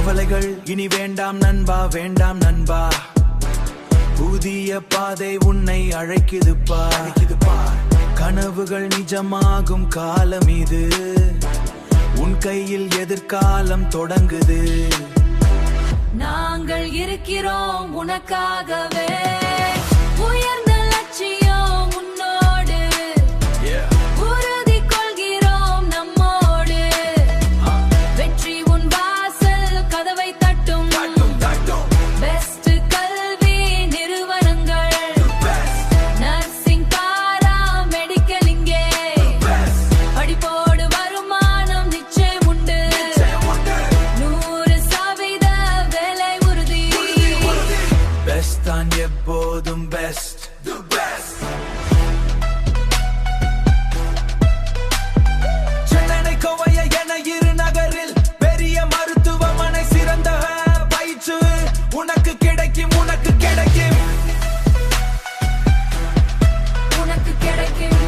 கவலைகள் இனி வேண்டாம் நண்பா, வேண்டாம் நண்பா. புதிய பாதை உன்னை அழைக்குது பார். கனவுகள் நிஜமாகும் காலம் இது. உன் கையில் எதிர்காலம் தொடங்குது. நாங்கள் இருக்கிறோம் உனக்காகவே. உயர்ந்த லட்சியம் உன்னோடு. உறுதி கொள்கிறோம் நம்மோடு. வெற்றி உன் வாசல் கதவை தட்டும். பெஸ்ட் கல்வி நிறுவனங்கள். நர்சிங், பாரா மெடிக்கல் இங்கே. படிப்போடு வருமானம் நிச்சயம் உண்டு. 100% வேலை உறுதி. பெஸ்ட் தான் எப்போதும் பெஸ்ட். சென்னை, கோவையை என இரு நகரில் பெரிய மருத்துவமனை, சிறந்த பயிற்சி உனக்கு கிடைக்கும், உனக்கு கிடைக்கும், உனக்கு கிடைக்கும்.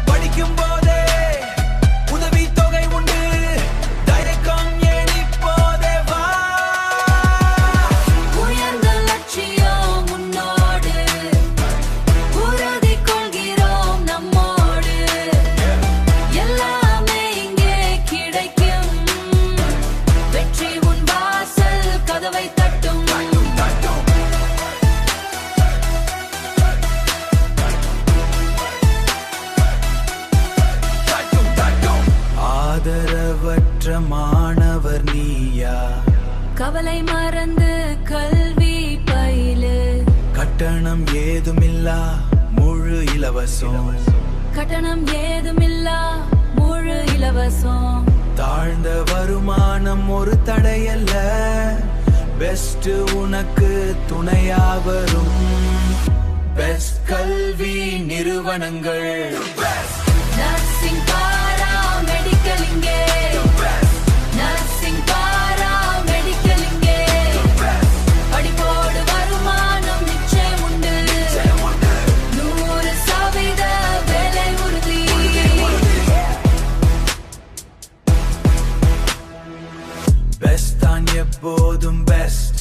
படிக்கும் போதே உதவி தொகை உண்டு. தைரக்கம் ஏன் இப்போதே வா. உயர்ந்த லட்சியம் உன்னோடு. உறுதி கொள்கிறோம் நம்மோடு. எல்லாமே இங்கே கிடைக்கும். வெற்றி உன் வாசல் கதவை தட்டும். ஆதரவற்ற மாணவர் நீயா? கவலை மறந்து கல்வி பயிலு. கட்டணம் ஏதுமில்லா முழு இலவசம். கட்டணம் ஏதுமில்லா முழு இலவசம். தாழ்ந்த வருமானம் ஒரு தடையல்ல. பெஸ்ட் உனக்கு துணையா வரும். பெஸ்ட் கல்வி நிறுவனங்கள். நர்சிங், பாரா மெடிக்கல் இங்கே. நர்சிங், பாரா மெடிக்கல் இங்கே. படிப்போடு வருமானம் நிச்சயம் உண்டு. 100% வேலை உறுதி. பெஸ்ட் தான் எப்போதும் பெஸ்ட்.